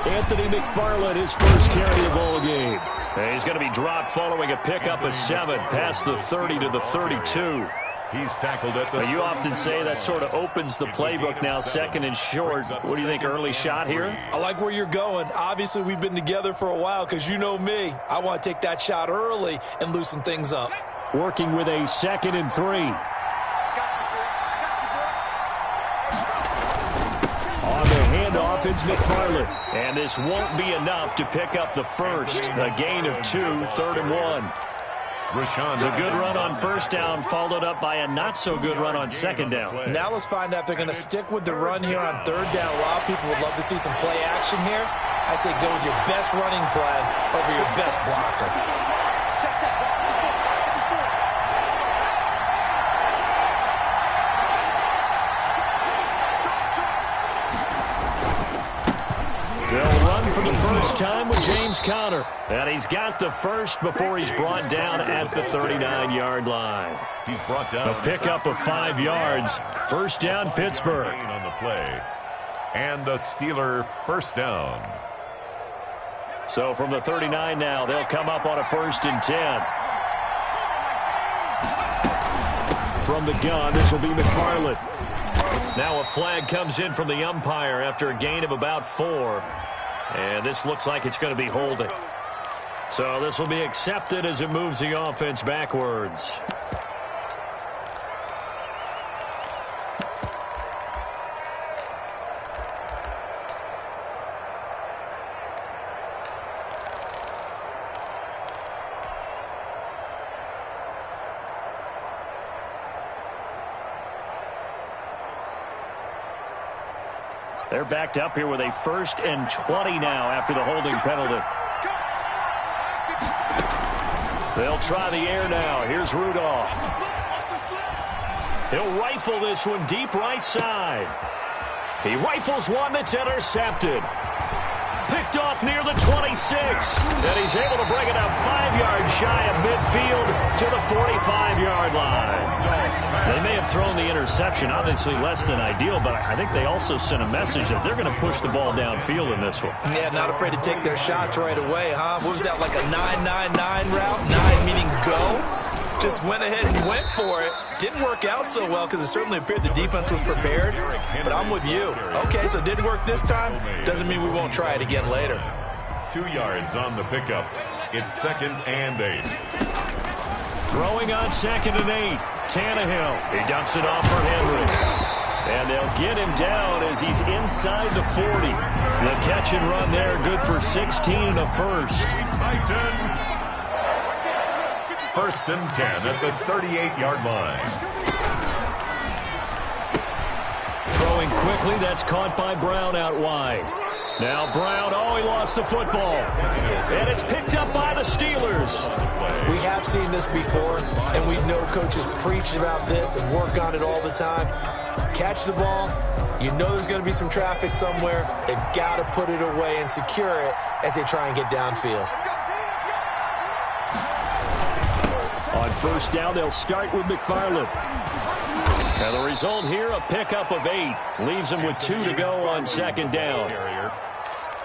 Anthony McFarland, his first carry of the ball game. And he's going to be dropped following a pickup of 7 past the 30 to the 32. He's tackled at the. You often say that sort of opens the playbook now, second and short. What do you think, early shot here? I like where you're going. Obviously, we've been together for a while because you know me. I want to take that shot early and loosen things up. Working with a 2nd and 3. On the handoff, it's McFarland. And this won't be enough to pick up the first. A gain of 2, 3rd and 1. The good run on first down followed up by a not-so-good run on second down. Now let's find out if they're going to stick with the run here on 3rd down. A lot of people would love to see some play action here. I say go with your best running play over your best blocker. They'll run for the first time with James Conner. And he's got the first before he's brought down at the 39-yard line. He's brought down. A pickup of 5 yards. First down, Pittsburgh. On the play. And the Steeler first down. So from the 39 now, they'll come up on a 1st and 10. From the gun, this will be McFarland. Now a flag comes in from the umpire after a gain of about 4. And this looks like it's going to be holding. So this will be accepted as it moves the offense backwards. They're backed up here with a 1st and 20 now after the holding penalty. They'll try the air now. Here's Rudolph. He'll rifle this one deep right side. He rifles one that's intercepted. Picked off near the 26. And he's able to bring it up 5 yards shy of midfield to the 45-yard line. They may have thrown the interception, obviously less than ideal, but I think they also sent a message that they're going to push the ball downfield in this one. Yeah, not afraid to take their shots right away, huh? What was that, like a 9-9-9 route? 9 meaning go? Just went ahead and went for it. Didn't work out so well because it certainly appeared the defense was prepared. But I'm with you. Okay, so it didn't work this time. Doesn't mean we won't try it again later. 2 yards on the pickup. It's 2nd and 8. Throwing on 2nd and 8. Tannehill. He dumps it off for Henry. And they'll get him down as he's inside the 40. The catch and run there, good for 16 and a first. 1st and 10 at the 38-yard line. Throwing quickly, that's caught by Brown out wide. Now Brown, he lost the football. And it's picked up by the Steelers. We have seen this before, and we know coaches preach about this and work on it all the time. Catch the ball. You know there's going to be some traffic somewhere. They've got to put it away and secure it as they try and get downfield. On first down, they'll start with McFarland. And the result here, a pickup of 8. Leaves them with 2 to go on 2nd down.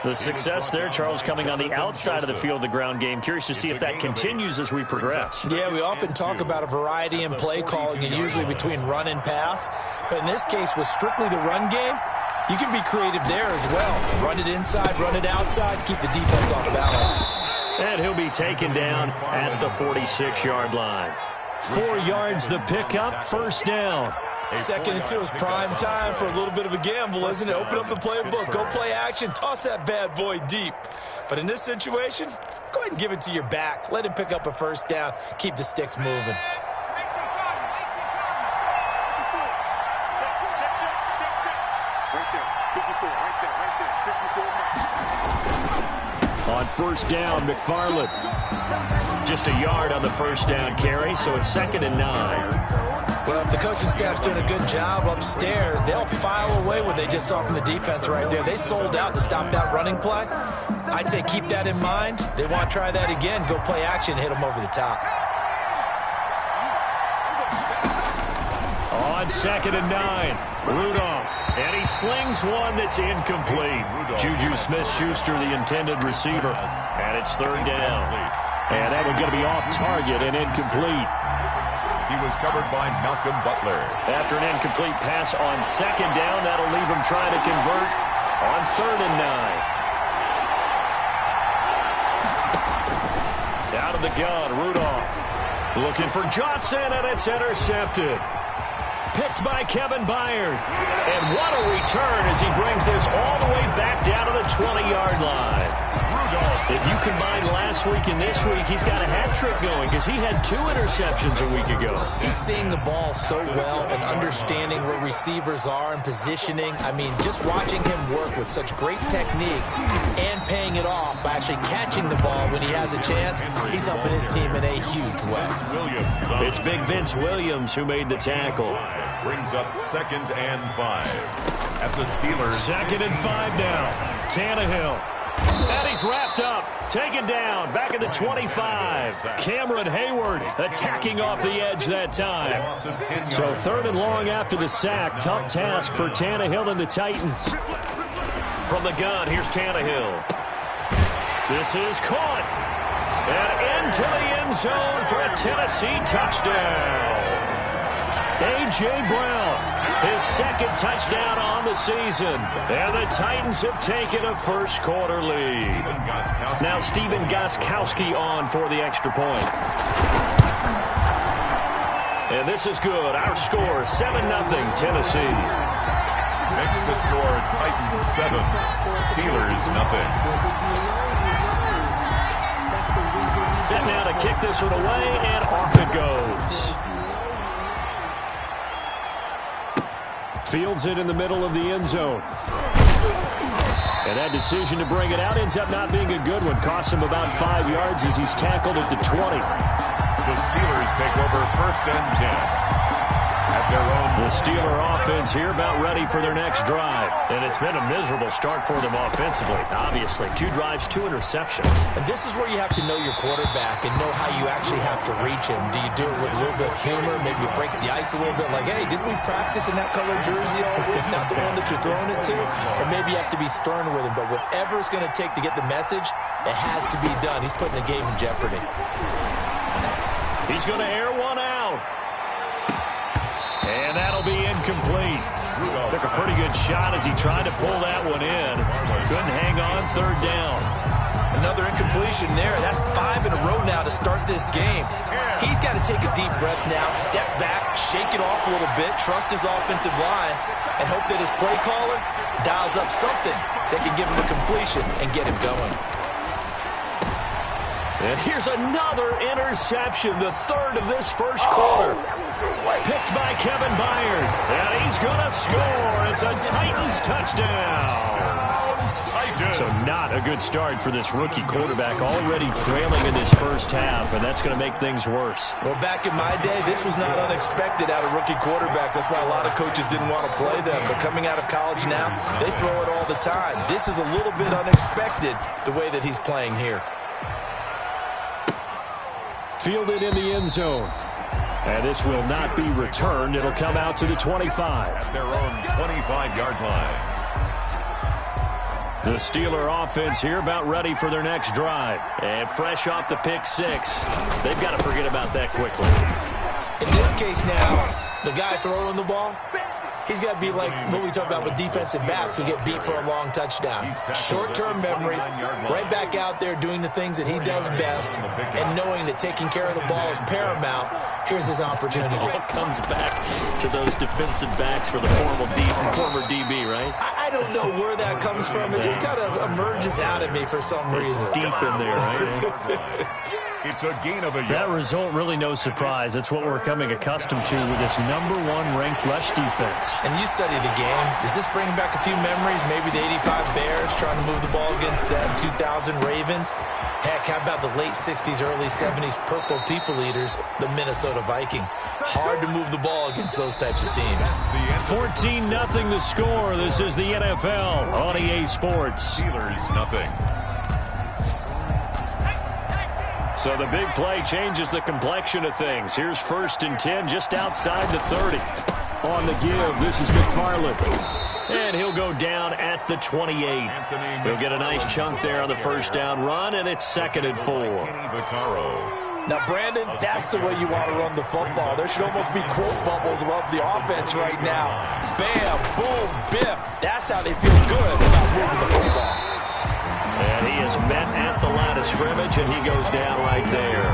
The success there, Charles, coming on the outside of the field, the ground game. Curious to see if that continues as we progress. Yeah, we often talk about a variety in play calling and usually between run and pass. But in this case, with strictly the run game, you can be creative there as well. Run it inside, run it outside, keep the defense off balance. And he'll be taken down at the 46-yard line. 4 yards the pickup, 1st down. 2nd and 2 is prime time for a little bit of a gamble, isn't it? Open up the playbook, go play action, toss that bad boy deep. But in this situation, go ahead and give it to your back. Let him pick up a 1st down, keep the sticks moving. On first down, McFarland. Just a yard on the first down carry, so it's 2nd and 9. Well, if the coaching staff's doing a good job upstairs, they'll file away what they just saw from the defense right there. They sold out to stop that running play. I'd say keep that in mind. They want to try that again. Go play action, hit them over the top. On 2nd and 9, Rudolph. And he slings one that's incomplete. Juju Smith-Schuster, the intended receiver. And it's 3rd down. And that one's going to be off target and incomplete. He was covered by Malcolm Butler. After an incomplete pass on 2nd down, that'll leave him trying to convert on 3rd and 9. Out of the gun, Rudolph. Looking for Johnson, and it's intercepted. Picked by Kevin Byard. And what a return as he brings this all the way back down to the 20-yard line. If you combine last week and this week, he's got a hat trick going because he had 2 interceptions a week ago. He's seeing the ball so well and understanding where receivers are and positioning. I mean, just watching him work with such great technique and paying it off by actually catching the ball when he has a chance, he's helping his team in a huge way. It's big Vince Williams who made the tackle. Brings up 2nd and 5 at the Steelers. 2nd and 5 now. Tannehill. And he's wrapped up. Taken down. Back at the 25. Cameron Hayward attacking off the edge that time. So 3rd and long after the sack. Tough task for Tannehill and the Titans. From the gun, here's Tannehill. This is caught. And into the end zone for a Tennessee touchdown. A.J. Brown, his 2nd touchdown on the season. And the Titans have taken a first-quarter lead. Now Stephen Gostkowski on for the extra point. And this is good. Our score, 7-0 Tennessee. Makes the score Titans 7, Steelers 0. Set now to kick this one away, and off it goes. Fields it in the middle of the end zone. And that decision to bring it out ends up not being a good one. Costs him about 5 yards as he's tackled at the 20. The Steelers take over 1st and 10. At their own. The Steeler offense here about ready for their next drive. And it's been a miserable start for them offensively. Obviously, 2 drives, 2 interceptions. And this is where you have to know your quarterback and know how you actually have to reach him. Do you do it with a little bit of humor? Maybe you break the ice a little bit like, hey, didn't we practice in that color jersey all week? Not the one that you're throwing it to? Or maybe you have to be stern with him. But whatever it's going to take to get the message, it has to be done. He's putting the game in jeopardy. He's going to air one out. And that'll be incomplete. Took a pretty good shot as he tried to pull that one in. Couldn't hang on 3rd down. Another incompletion there. That's 5 in a row now to start this game. He's got to take a deep breath now, step back, shake it off a little bit, trust his offensive line, and hope that his play caller dials up something that can give him a completion and get him going. And here's another interception, the 3rd of this first quarter. Picked by Kevin Byard. And he's going to score. It's a Titans touchdown. So not a good start for this rookie quarterback, already trailing in this first half, and that's going to make things worse. Well, back in my day, this was not unexpected out of rookie quarterbacks. That's why a lot of coaches didn't want to play them. But coming out of college now, they throw it all the time. This is a little bit unexpected, the way that he's playing here. Fielded in the end zone. And this will not be returned. It'll come out to the 25. At their own 25-yard line. The Steeler offense here about ready for their next drive. And fresh off the pick 6. They've got to forget about that quickly. In this case now, the guy throwing the ball, he's got to be like what we talk about with defensive backs who get beat for a long touchdown. Short-term memory, right back out there doing the things that he does best, and knowing that taking care of the ball is paramount. Here's his opportunity. It all comes back to those defensive backs for the former DB, right? I don't know where that comes from. It just kind of emerges out of me for some reason. Deep in there, right? It's a gain of a yard. That result, really no surprise. That's what we're coming accustomed to with this #1 ranked rush defense. And you study the game. Does this bring back a few memories? Maybe the 85 Bears trying to move the ball against them 2000 Ravens. Heck, how about the late 60s, early 70s Purple People Eaters, the Minnesota Vikings? Hard to move the ball against those types of teams. 14-0 the score. This is the NFL on EA Sports. Steelers 0. So the big play changes the complexion of things. Here's 1st and 10 just outside the 30. On the give, this is McFarland. And he'll go down at the 28. He'll get a nice chunk there on the first down run, and it's 2nd and 4. Now, Brandon, that's the way you want to run the football. There should almost be quote bubbles above the offense right now. Bam, boom, biff. That's how they feel good about moving the football. And he is met at the line of scrimmage, and he goes down right there.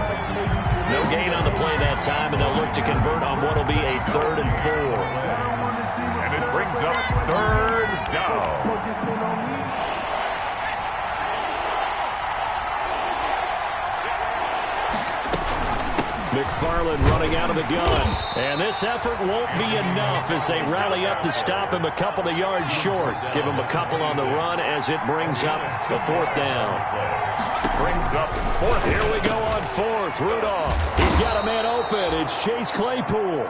No gain on the play that time, and they'll look to convert on what will be a 3rd and 4. And it brings up 3rd down. McFarland running out of the gun. And this effort won't be enough as they rally up to stop him a couple of yards short. Give him a couple on the run as it brings up the 4th down. Brings up 4th. Here we go on 4th. Rudolph. He's got a man open. It's Chase Claypool.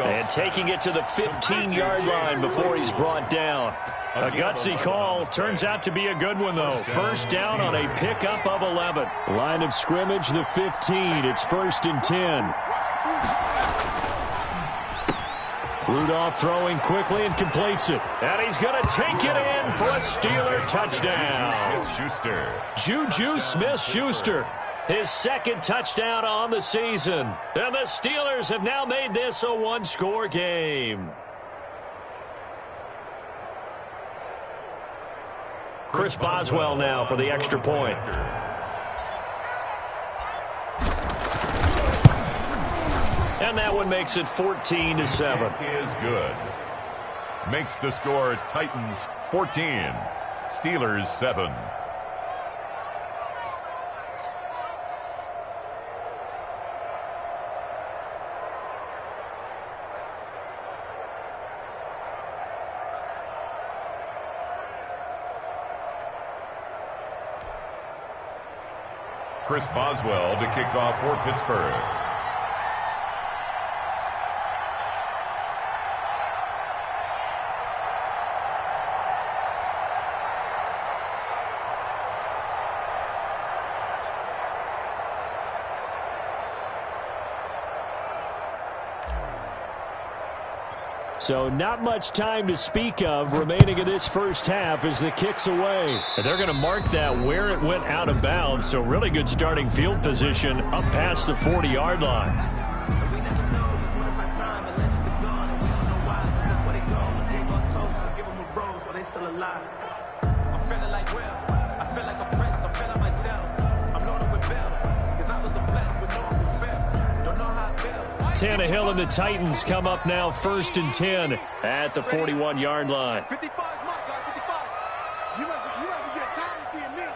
And taking it to the 15-yard line before he's brought down. A gutsy call. Turns out to be a good one, though. First down on a pickup of 11. Line of scrimmage, the 15. It's 1st and 10. Rudolph throwing quickly and completes it. And he's going to take it in for a Steeler touchdown. Smith-Schuster. Juju Smith-Schuster. His 2nd touchdown on the season. And the Steelers have now made this a one-score game. Chris Boswell now for the extra point. And that one makes it 14-7. Is good. Makes the score Titans 14, Steelers 7. Chris Boswell to kick off for Pittsburgh. So not much time to speak of remaining in this first half as the kick's away. And they're going to mark that where it went out of bounds. So really good starting field position up past the 40-yard line. Tannehill and the Titans come up now 1st and 10 at the 41-yard line. 55, my God, 55. You must be getting tired of seeing me.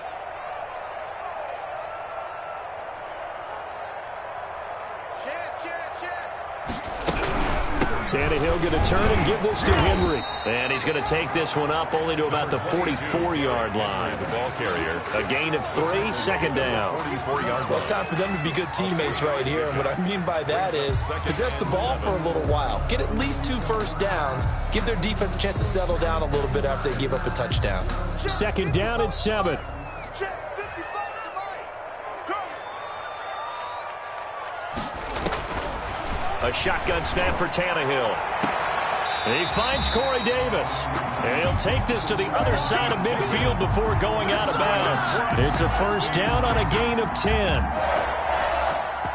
Tannehill going to turn and give this to Henry. And he's going to take this one up only to about the 44-yard line. The ball carrier. A gain of 3, 2nd down. Well, it's time for them to be good teammates right here. And what I mean by that is possess the ball for a little while. Get at least 2 first downs. Give their defense a chance to settle down a little bit after they give up a touchdown. 2nd down and 7. A shotgun snap for Tannehill. He finds Corey Davis. And he'll take this to the other side of midfield before going out of bounds. It's a first down on a gain of 10.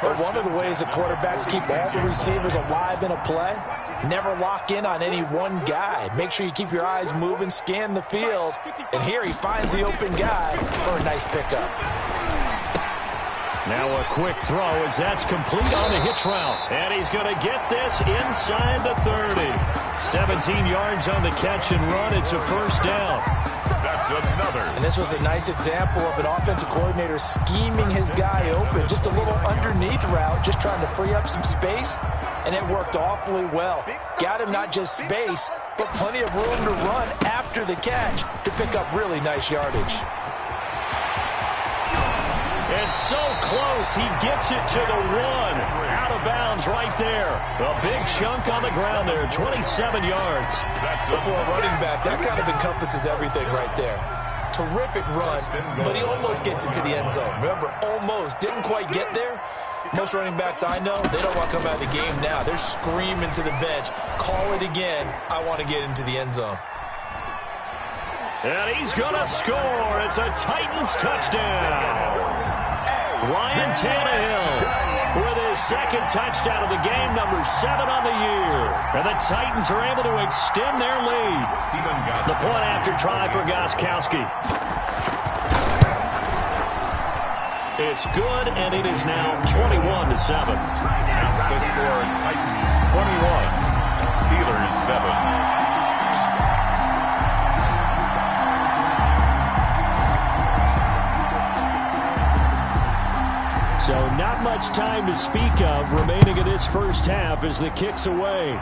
But one of the ways the quarterbacks keep all the receivers alive in a play, never lock in on any one guy. Make sure you keep your eyes moving, scan the field. And here he finds the open guy for a nice pickup. Now a quick throw as that's complete on the hitch route. And he's going to get this inside the 30. 17 yards on the catch and run. It's a first down. That's another. And this was a nice example of an offensive coordinator scheming his guy open. Just a little underneath route, just trying to free up some space. And it worked awfully well. Got him not just space, but plenty of room to run after the catch to pick up really nice yardage. It's so close, he gets it to the 1. Out of bounds right there. A big chunk on the ground there, 27 yards. For a running back, that kind of encompasses everything right there. Terrific run, but he almost gets it to the end zone. Remember, almost. Didn't quite get there, Most running backs I know, they don't want to come out of the game now. They're screaming to the bench, call it again, I want to get into the end zone. And he's going to score. It's a Titans touchdown. Ryan Tannehill with his second touchdown of the game, number 7 on the year. And the Titans are able to extend their lead. The point after try for Gostkowski. It's good, and it is now 21-7. That's the score. Titans 21, Steelers 7. So not much time to speak of remaining in this first half as the kick's away.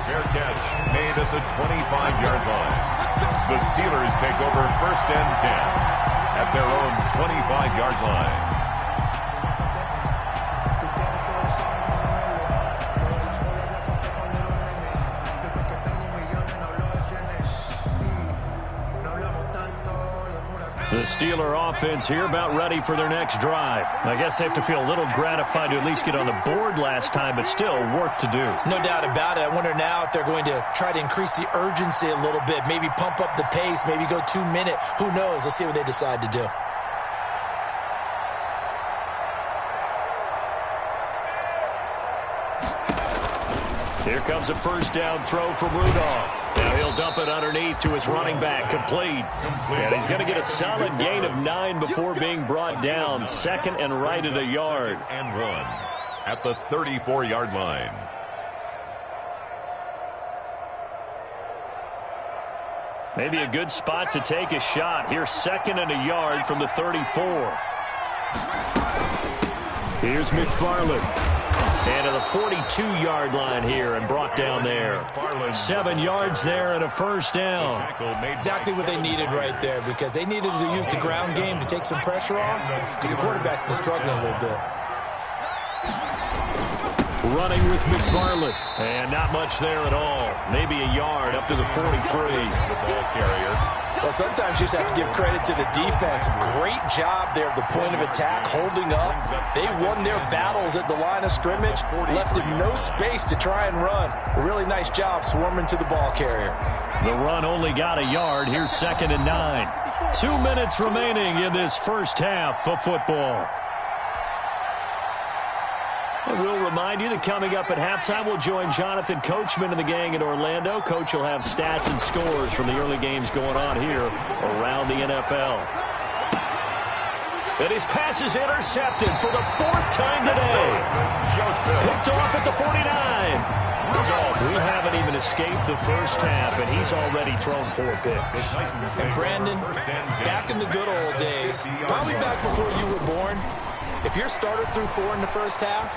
Fair catch made at the 25-yard line. The Steelers take over 1st and 10 at their own 25-yard line. The Steeler offense here about ready for their next drive. I guess they have to feel a little gratified to at least get on the board last time, but still work to do. No doubt about it. I wonder now if they're going to try to increase the urgency a little bit, maybe pump up the pace, maybe go 2-minute. Who knows? Let's see what they decide to do. Here comes a first down throw from Rudolph. Now he'll dump it underneath to his running back, complete. And he's going to get a solid gain of 9 before being brought down. 2nd and right at a yard. And 1 at the 34-yard line. Maybe a good spot to take a shot. Here's 2nd and a yard from the 34. Here's McFarland. And to the 42-yard line here and brought down there. 7 yards there and a first down. Exactly what they needed right there, because they needed to use the ground game to take some pressure off, because the quarterback's been struggling a little bit. Running with McFarland. And not much there at all. Maybe a yard up to the 43. The ball carrier. Well, sometimes you just have to give credit to the defense. Great job there at the point of attack, holding up. They won their battles at the line of scrimmage, left him no space to try and run. A really nice job swarming to the ball carrier. The run only got a yard. Here's 2nd and 9. 2 minutes remaining in this first half of football. And we'll remind you that coming up at halftime, we'll join Jonathan Coachman and the gang in Orlando. Coach will have stats and scores from the early games going on here around the NFL. And his pass is intercepted for the 4th time today. Picked off at the 49. We haven't even escaped the first half, and he's already thrown 4 picks. And Brandon, back in the good old days, probably back before you were born, if your starter threw 4 in the first half,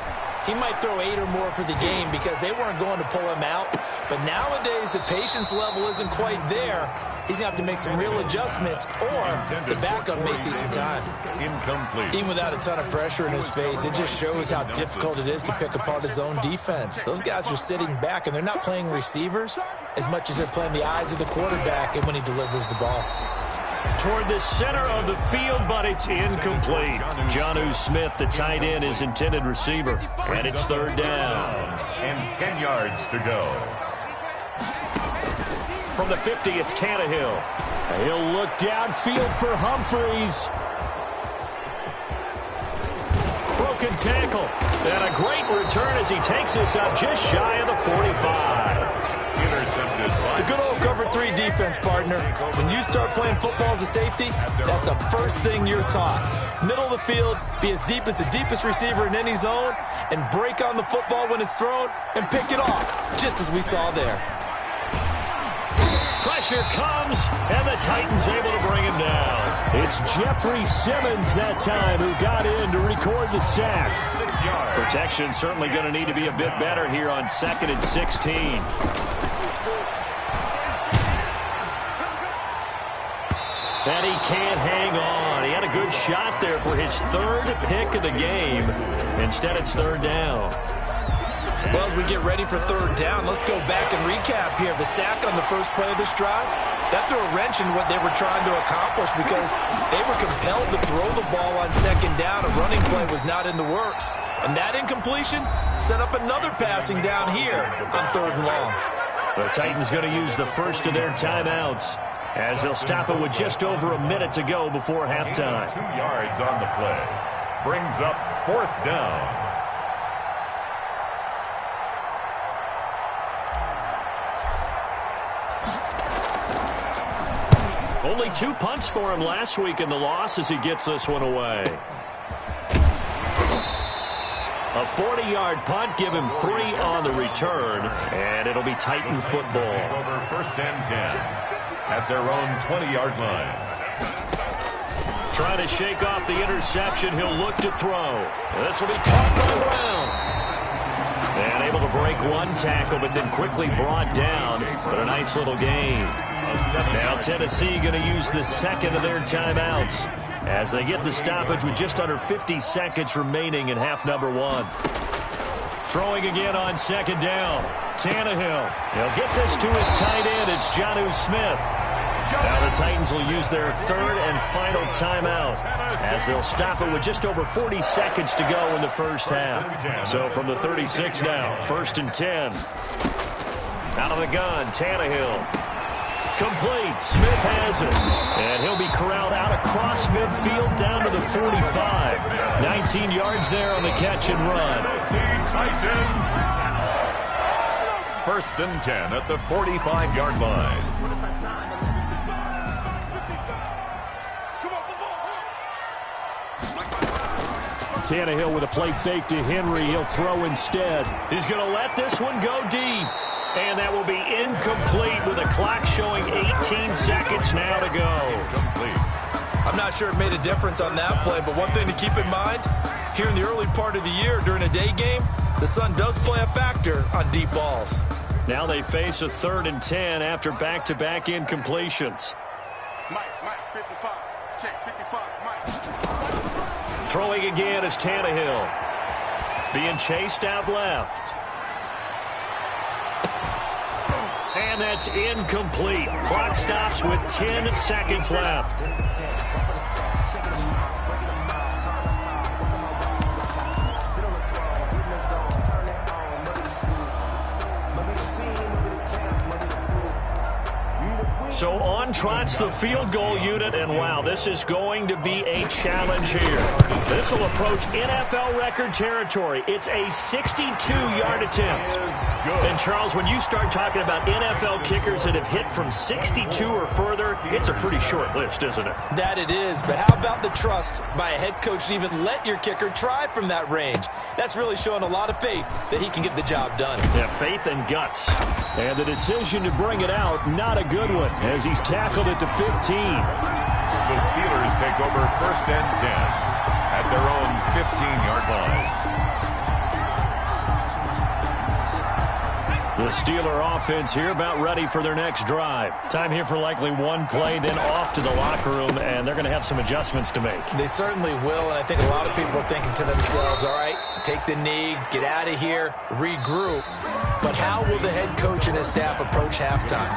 he might throw 8 or more for the game because they weren't going to pull him out. But nowadays, the patience level isn't quite there. He's going to have to make some real adjustments, or the backup may see some time. Incomplete. Even without a ton of pressure in his face, it just shows how difficult it is to pick apart his own defense. Those guys are sitting back, and they're not playing receivers as much as they're playing the eyes of the quarterback and when he delivers the ball. Toward the center of the field, but it's incomplete. Jonnu Smith, the tight end, is intended receiver. And it's 3rd down. And 10 yards to go. From the 50, it's Tannehill. He'll look downfield for Humphreys. Broken tackle. And a great return as he takes this up just shy of the 45. Intercepted. The good old cover 3 defense, partner. When you start playing football as a safety, that's the first thing you're taught. Middle of the field, be as deep as the deepest receiver in any zone, and break on the football when it's thrown, and pick it off, just as we saw there. Pressure comes, and the Titans able to bring him down. It's Jeffrey Simmons that time who got in to record the sack. 6 yards. Protection certainly going to need to be a bit better here on 2nd and 16. And he can't hang on. He had a good shot there for his 3rd pick of the game. Instead, it's 3rd down. Well, as we get ready for third down, let's go back and recap here. The sack on the first play of this drive, that threw a wrench in what they were trying to accomplish because they were compelled to throw the ball on second down. A running play was not in the works. And that incompletion set up another passing down here on third and long. The Titans going to use the first of their timeouts as they'll stop it with just over a minute to go before halftime. 2 yards on the play. Brings up fourth down. Only 2 punts for him last week in the loss as he gets this one away. A 40-yard punt, give him 3 on the return, and it'll be Titan football. Over first and 10 at their own 20-yard line. Trying to shake off the interception, he'll look to throw. This will be caught by Brown. And able to break one tackle, but then quickly brought down. But a nice little gain. Now Tennessee going to use the second of their timeouts as they get the stoppage with just under 50 seconds remaining in half number 1. Throwing again on second down. Tannehill. He'll get this to his tight end. It's Jonnu Smith. Now the Titans will use their third and final timeout as they'll stop it with just over 40 seconds to go in the first half. So from the 36 now, first and 10. Out of the gun, Tannehill. Complete. Smith has it. And he'll be corralled out across midfield down to the 45. 19 yards there on the catch and run. First and 10 at the 45-yard line. Tannehill with a play fake to Henry. He'll throw instead. He's going to let this one go deep. And that will be incomplete with a clock showing 18 seconds now to go. I'm not sure it made a difference on that play, but one thing to keep in mind, here in the early part of the year during a day game, the sun does play a factor on deep balls. Now they face a third and 10 after back-to-back incompletions. Mike, 55. Check, 55, Mike. Throwing again is Tannehill. Being chased out left. And that's incomplete. Clock stops with 10 seconds left. So on trots the field goal unit, and wow, this is going to be a challenge here. This will approach NFL record territory. It's a 62-yard attempt. And Charles, when you start talking about NFL kickers that have hit from 62 or further, it's a pretty short list, isn't it? That it is, but how about the trust by a head coach to even let your kicker try from that range? That's really showing a lot of faith that he can get the job done. Yeah, faith and guts. And the decision to bring it out, not a good one, as he's tackled at the 15. The Steelers take over first and 10 at their own 15-yard line. The Steeler offense here about ready for their next drive. Time here for likely one play, then off to the locker room, and they're going to have some adjustments to make. They certainly will, and I think a lot of people are thinking to themselves, all right, take the knee, get out of here, regroup. But how will the head coach and his staff approach halftime?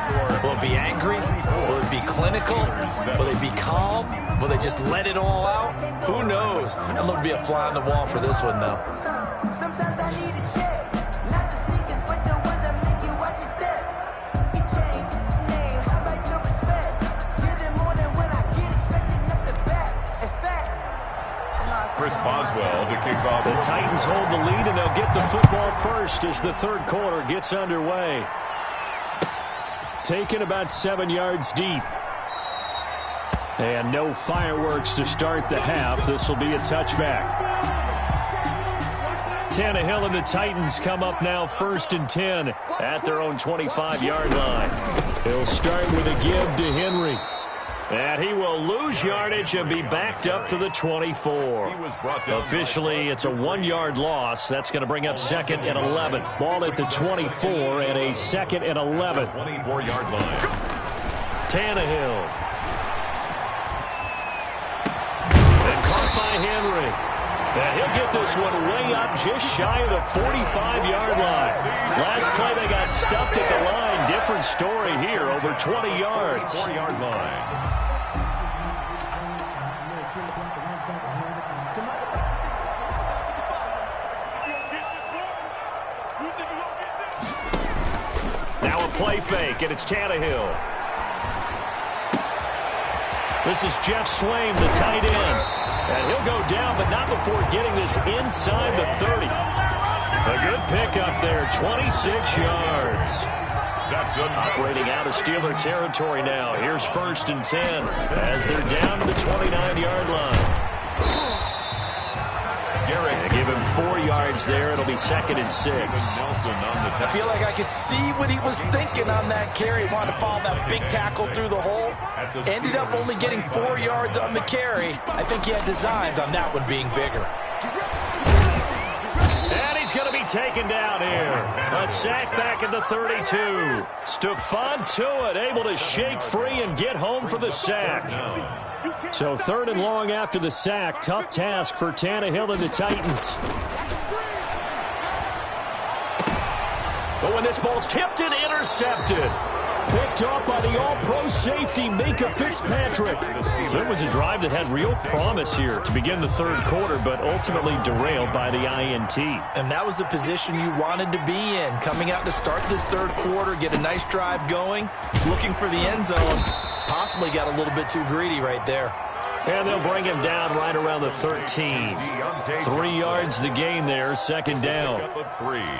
Will it be angry? Will it be clinical? Will they be calm? Will they just let it all out? Who knows? I'm going to be a fly on the wall for this one, though. Sometimes I need a check. Not the sneakers, but the ones that make you watch your step. You change name, how about your respect? Give it more than when I get expected up the back. In fact, Chris Boswell to kick off. The Titans hold the lead, and they'll get the football first as the third quarter gets underway. Taken about 7 yards deep. And no fireworks to start the half. This will be a touchback. Tannehill and the Titans come up now first and 10 at their own 25-yard line. He'll start with a give to Henry. And he will lose yardage and be backed up to the 24. Officially, it's a 1-yard loss. That's going to bring up second and 11. Ball at the 24 and a second and 11. 24-yard line. Tannehill. And caught by Henry. And he'll get this one way up just shy of the 45-yard line. Last play they got stuffed at the line. Different story here, over 20 yards. 4-yard line. Now a play fake, and it's Tannehill. This is Jeff Swaim, the tight end. And he'll go down, but not before getting this inside the 30. A good pickup there, 26 yards. That's operating out of Steeler territory now. Here's 1st and 10 as they're down to the 29-yard line. And give him 4 yards there. It'll be 2nd and 6. I feel like I could see what he was thinking on that carry. He wanted to follow that big tackle through the hole. Ended up only getting 4 yards on the carry. I think he had designs on that one being bigger. And he's going to be taken down here. A sack back at the 32. Stephon Tuitt able to shake free and get home for the sack. So 3rd and long after the sack. Tough task for Tannehill and the Titans. But when this ball's tipped and intercepted. Picked off by the all-pro safety, Minkah Fitzpatrick. So it was a drive that had real promise here to begin the 3rd quarter, but ultimately derailed by the INT. And that was the position you wanted to be in. Coming out to start this 3rd quarter, get a nice drive going, looking for the end zone. Possibly got a little bit too greedy right there. And they'll bring him down right around the 13. 3 yards the gain there, 2nd down.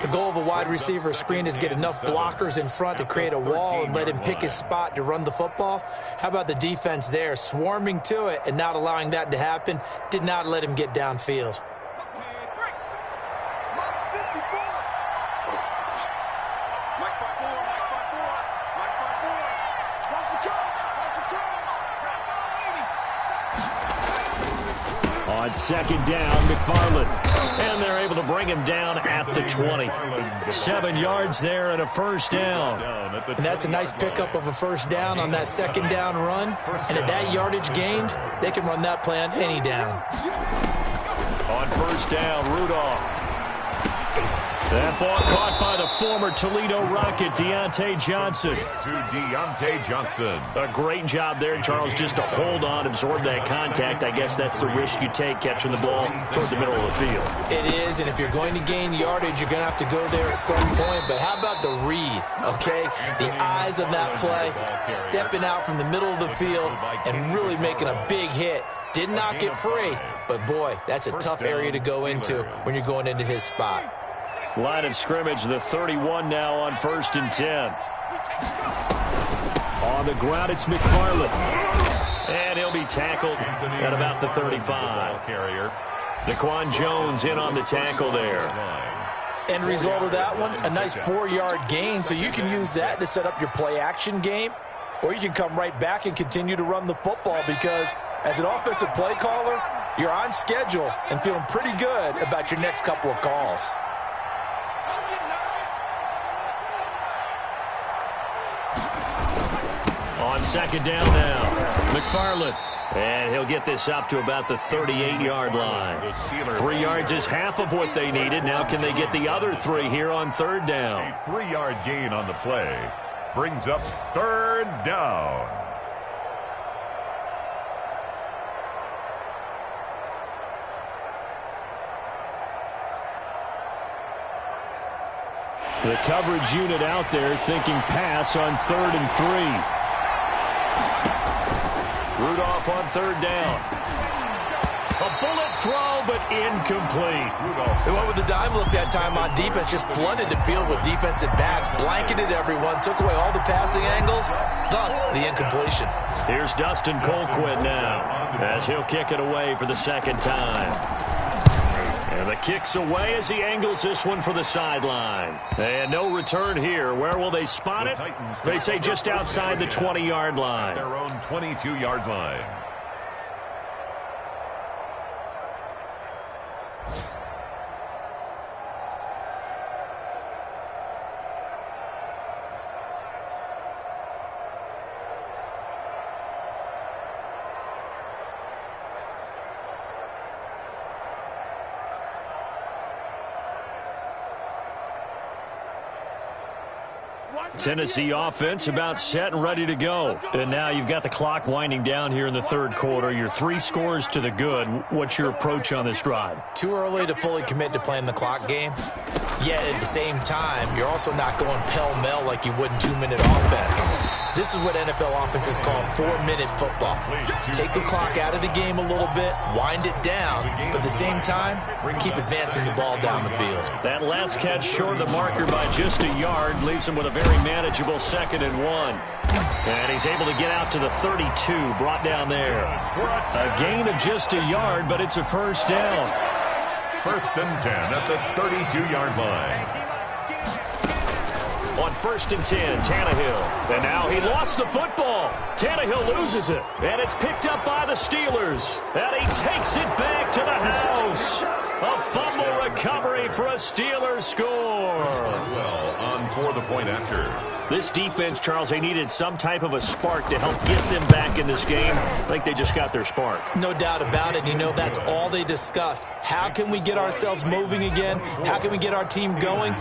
The goal of a wide receiver screen is get enough blockers in front to create a wall and let him pick his spot to run the football. How about the defense there, swarming to it and not allowing that to happen? Did not let him get downfield. On 2nd down, McFarland. And they're able to bring him down at the 20. 7 yards there and a 1st down. And that's a nice pickup of a 1st down on that 2nd down run. And at that yardage gained, they can run that play on any down. On 1st down, Rudolph. That ball caught by the former Toledo Rocket, Deontay Johnson. To Deontay Johnson. A great job there, Charles, just to hold on, absorb that contact. I guess that's the risk you take, catching the ball toward the middle of the field. It is, and if you're going to gain yardage, you're going to have to go there at some point. But how about the read, okay? The eyes of that play, stepping out from the middle of the field and really making a big hit. Did not get free, but boy, that's a tough area to go into when you're going into his spot. Line of scrimmage, the 31 now on 1st and 10. On the ground, it's McFarland. And he'll be tackled at about the 35. Daquan Jones in on the tackle there. End result of that one, a nice 4-yard gain, so you can use that to set up your play-action game, or you can come right back and continue to run the football because as an offensive play caller, you're on schedule and feeling pretty good about your next couple of calls. On 2nd down now, McFarland. And he'll get this up to about the 38-yard line. 3 yards is half of what they needed. Now can they get the other 3 here on 3rd down? A 3-yard gain on the play brings up 3rd down. The coverage unit out there thinking pass on 3rd and 3. Rudolph on 3rd down. A bullet throw, but incomplete. They went with the dive look that time on defense, just flooded the field with defensive backs, blanketed everyone, took away all the passing angles, thus the incompletion. Here's Dustin Colquitt now, as he'll kick it away for the 2nd time. And the kick's away as he angles this one for the sideline. And no return here. Where will they spot it? They say just outside the 20-yard line. Their own 22-yard line. Tennessee offense about set and ready to go. And now you've got the clock winding down here in the third quarter. You're 3 scores to the good. What's your approach on this drive? Too early to fully commit to playing the clock game. Yet at the same time, you're also not going pell-mell like you would in 2-minute offense. This is what NFL offenses call 4-minute football. Take the clock out of the game a little bit, wind it down, but at the same time, keep advancing the ball down the field. That last catch short of the marker by just a yard leaves him with a very manageable 2nd and 1. And he's able to get out to the 32, brought down there. A gain of just a yard, but it's a first down. 1st and 10 at the 32-yard line. On 1st and 10, Tannehill. And now he lost the football. Tannehill loses it. And it's picked up by the Steelers. And he takes it back to the house. A fumble recovery for a Steelers score. Well, on for the point after. This defense, Charles, they needed some type of a spark to help get them back in this game. I think they just got their spark. No doubt about it. You know, that's all they discussed. How can we get ourselves moving again? How can we get our team going?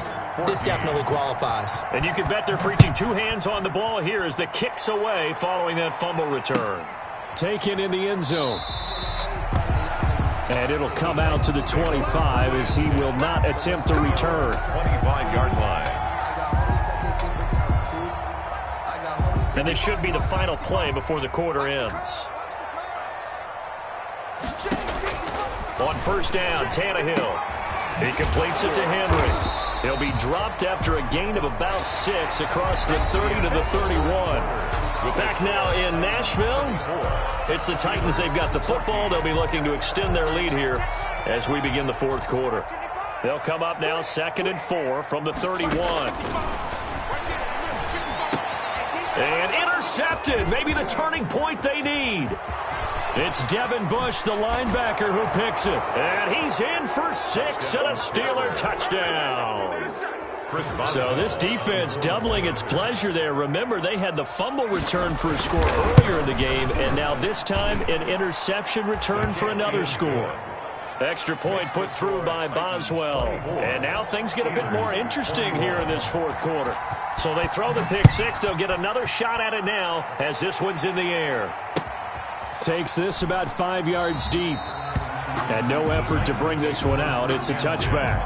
This definitely qualifies. And you can bet they're preaching 2 hands on the ball here as the kick's away following that fumble return. Taken in the end zone. And it'll come out to the 25 as he will not attempt to return. 25-yard line. And this should be the final play before the quarter ends. On 1st down, Tannehill. He completes it to Henry. He'll be dropped after a gain of about 6 across the 30 to the 31. Back now in Nashville. It's the Titans. They've got the football. They'll be looking to extend their lead here as we begin the 4th quarter. They'll come up now 2nd and 4 from the 31. And intercepted. Maybe the turning point they need. It's Devin Bush, the linebacker, who picks it. And he's in for 6 and a Steeler touchdown. So this defense doubling its pleasure there. Remember, they had the fumble return for a score earlier in the game, and now this time an interception return for another score. Extra point put through by Boswell. And now things get a bit more interesting here in this 4th quarter. So they throw the pick 6. They'll get another shot at it now as this one's in the air. Takes this about 5 yards deep. And no effort to bring this one out. It's a touchback.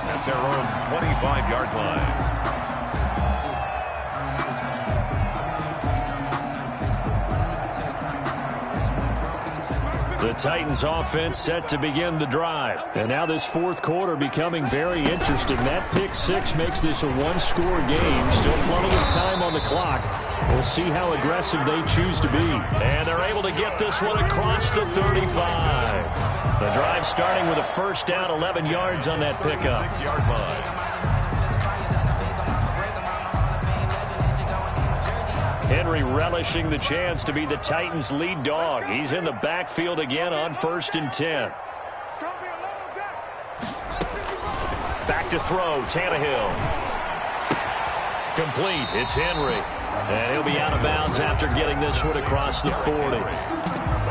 At their own 25-yard line. The Titans offense set to begin the drive. And now this 4th quarter becoming very interesting. That pick 6 makes this a 1-score game. Still plenty of time on the clock. We'll see how aggressive they choose to be. And they're able to get this one across the 35. The drive starting with a 1st down, 11 yards on that pickup. 6-yard line. Henry relishing the chance to be the Titans' lead dog. He's in the backfield again on 1st and 10. Back to throw, Tannehill. Complete, it's Henry. And he'll be out of bounds after getting this one across the 40.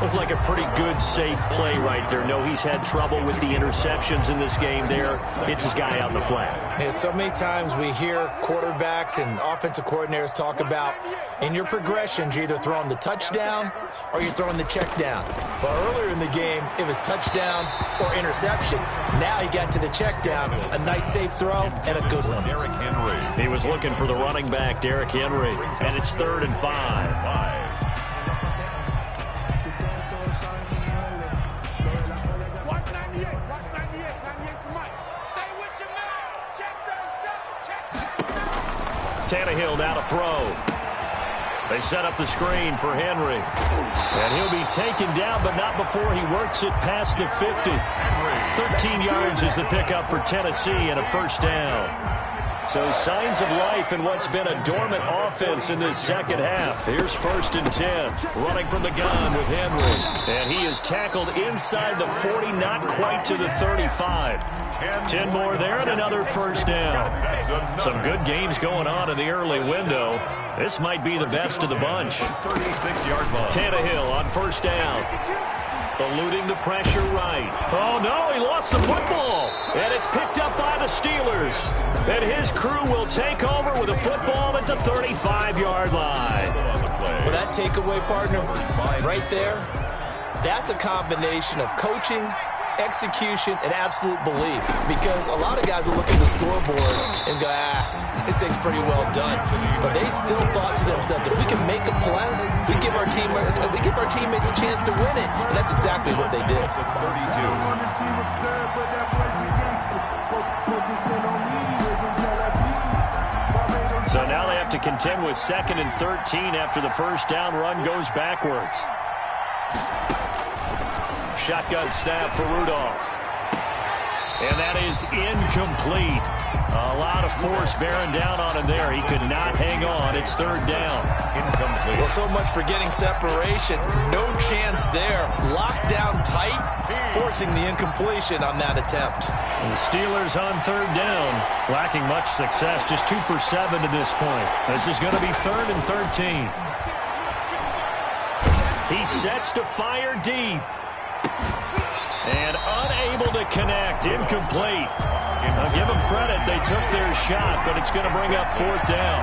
Looked like a pretty good, safe play right there. No, he's had trouble with the interceptions in this game there. It's his guy out in the flat. Yeah, so many times we hear quarterbacks and offensive coordinators talk about in your progressions, you're either throwing the touchdown or you're throwing the check down. But earlier in the game, it was touchdown or interception. Now he got to the check down, a nice safe throw, and a good one. Derrick Henry. He was looking for the running back, Derrick Henry. And it's 3rd and 5. Tannehill now to throw. They set up the screen for Henry. And he'll be taken down, but not before he works it past the 50. 13 yards is the pickup for Tennessee and a 1st down. So signs of life in what's been a dormant offense in this 2nd half. Here's 1st and 10. Running from the gun with Henry. And he is tackled inside the 40, not quite to the 35. 10 more there and another 1st down. Some good games going on in the early window. This might be the best of the bunch. 36-yard line. Tannehill on 1st down. Eluding the pressure right. Oh, no, he lost the football. And it's picked up by the Steelers. And his crew will take over with a football at the 35-yard line. Well, that takeaway, partner, right there, that's a combination of coaching, execution, and absolute belief. Because a lot of guys will look at the scoreboard and go, this thing's pretty well done. But they still thought to themselves, if we can make a play, we give our teammates a chance to win it. And that's exactly what they did. So now they have to contend with 2nd and 13 after the first down run goes backwards. Shotgun snap for Rudolph. And that is incomplete. A lot of force bearing down on him there. He could not hang on. It's 3rd down. Incomplete. Well, so much for getting separation. No chance there. Locked down tight, forcing the incompletion on that attempt. And the Steelers on 3rd down, lacking much success. Just 2 for 7 to this point. This is going to be 3rd and 13. He sets to fire deep. And unable to connect. Incomplete. I'll give them credit. They took their shot, but it's going to bring up 4th down.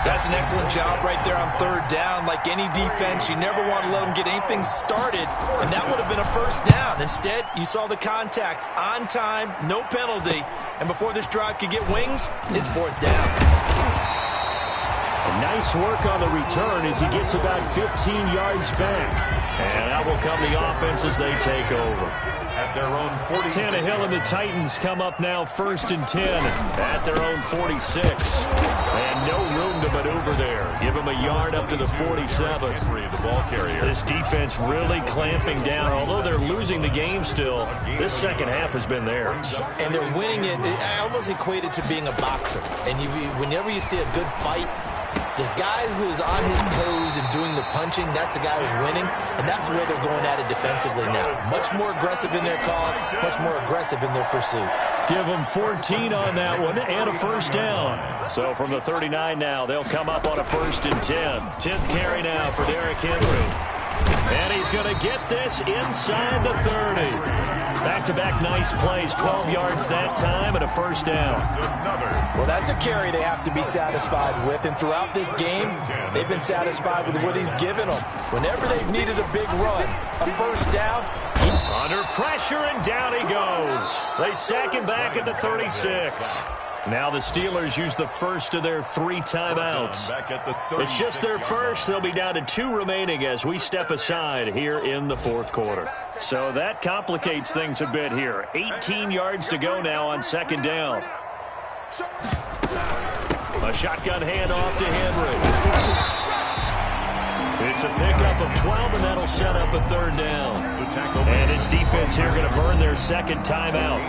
That's an excellent job right there on 3rd down. Like any defense, you never want to let them get anything started, and that would have been a 1st down. Instead, you saw the contact on time, no penalty, and before this drive could get wings, it's 4th down. Nice work on the return as he gets about 15 yards back. And out will come the offense as they take over. At their own 40. Tannehill and the Titans come up now 1st and 10 at their own 46. And no room to maneuver there. Give him a yard up to the 47. The ball carrier. This defense really clamping down. Although they're losing the game still, this second half has been theirs. And they're winning it. I almost equate it to being a boxer. And whenever you see a good fight, the guy who is on his toes and doing the punching, that's the guy who's winning, and that's the way they're going at it defensively now. Much more aggressive in their calls, much more aggressive in their pursuit. Give them 14 on that one and a 1st down. So from the 39 now, they'll come up on a 1st and 10. 10th carry now for Derrick Henry. And he's going to get this inside the 30. Back-to-back nice plays, 12 yards that time and a 1st down. Well, that's a carry they have to be satisfied with, and throughout this game, they've been satisfied with what he's given them. Whenever they've needed a big run, a 1st down, under pressure, and down he goes. They sack him back at the 36. Now the Steelers use the first of their 3 timeouts. It's just their first. They'll be down to 2 remaining as we step aside here in the 4th quarter. So that complicates things a bit here. 18 yards to go now on 2nd down. A shotgun handoff to Henry. It's a pickup of 12, and that'll set up a 3rd down. And this defense here going to burn their 2nd timeout.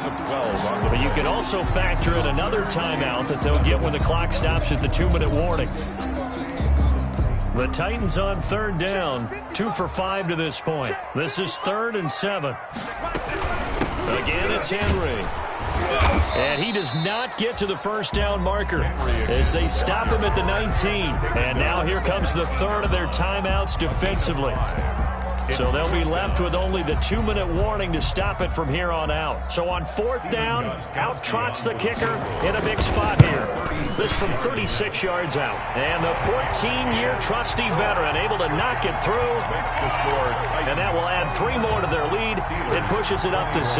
But you can also factor in another timeout that they'll get when the clock stops at the 2-minute warning. The Titans on 3rd down, 2 for 5 to this point. This is 3rd and 7. Again, it's Henry. And he does not get to the 1st down marker as they stop him at the 19. And now here comes the 3rd of their timeouts defensively. So they'll be left with only the 2-minute warning to stop it from here on out. So on 4th down, out trots the kicker in a big spot here. This from 36 yards out. And the 14-year trusty veteran able to knock it through. And that will add 3 more to their lead. It pushes it up to 6.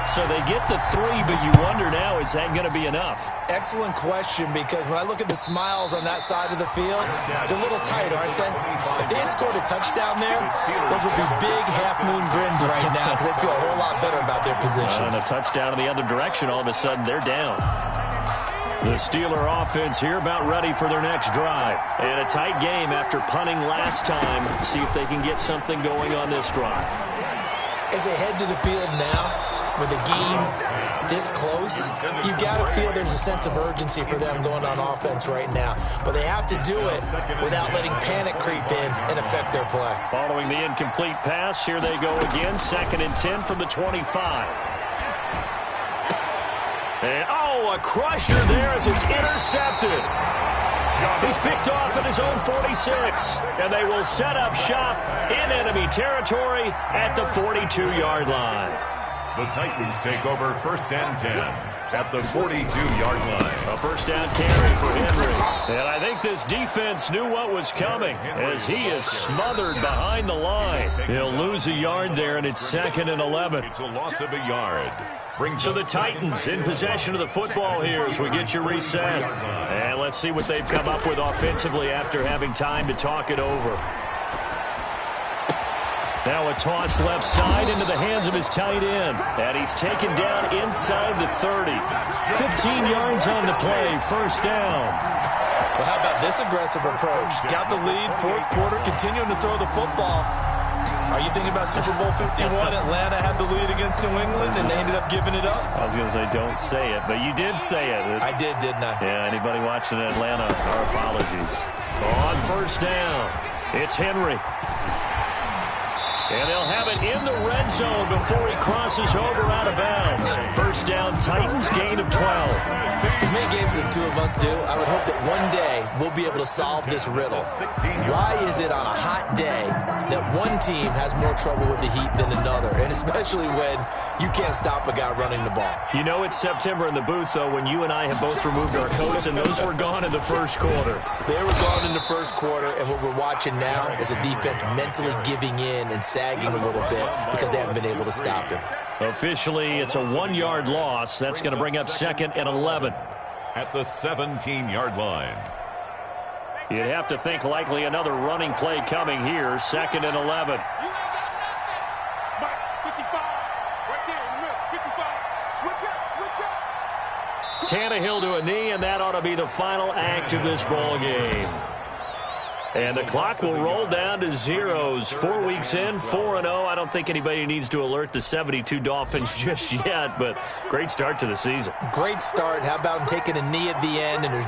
So they get the 3, but you wonder now, is that going to be enough? Excellent question, because when I look at the smiles on that side of the field, it's a little tight, aren't they? If they had scored a touchdown there, those would be big half-moon grins right now because they'd feel a whole lot better about their position. And a touchdown in the other direction, all of a sudden they're down. The Steeler offense here about ready for their next drive. And a tight game after punting last time. See if they can get something going on this drive. As they head to the field now, with the game this close, you've got to feel there's a sense of urgency for them going on offense right now. But they have to do it without letting panic creep in and affect their play. Following the incomplete pass, here they go again. 2nd and 10 from the 25. And, a crusher there as it's intercepted. He's picked off at his own 46. And they will set up shop in enemy territory at the 42-yard line. The Titans take over 1st and 10 at the 42-yard line. A first down carry for Henry. And I think this defense knew what was coming as he is smothered behind the line. He'll lose a yard there, and it's 2nd and 11. It's a loss of a yard. So the Titans in possession of the football here as we get you reset. And let's see what they've come up with offensively after having time to talk it over. Now a toss left side into the hands of his tight end. And he's taken down inside the 30. 15 yards on the play, first down. Well, how about this aggressive approach? Got the lead, 4th quarter, continuing to throw the football. Are you thinking about Super Bowl 51? Atlanta had the lead against New England, and they ended up giving it up? I was going to say don't say it, but you did say it. I did, didn't I? Yeah, anybody watching Atlanta, our apologies. On first down, it's Henry. And they'll have it in the red zone before he crosses over out of bounds. First down, Titans, gain of 12. As many games as the two of us do, I would hope that one day we'll be able to solve this riddle. Why is it on a hot day that one team has more trouble with the heat than another? And especially when you can't stop a guy running the ball. You know it's September in the booth, though, when you and I have both removed our coats, and those were gone in the first quarter. They were gone in the first quarter, and what we're watching now is a defense mentally giving in and sagging a little bit because they haven't been able to stop him. Officially, it's a 1-yard loss. That's going to bring up 2nd and 11. At the 17-yard line. You'd have to think likely another running play coming here. 2nd and 11. Tannehill to a knee, and that ought to be the final act of this ball game. And the clock will roll down to zeros. 4 weeks in, 4-0. I don't think anybody needs to alert the 72 Dolphins just yet, but great start to the season. Great start. How about taking a knee at the end, and there's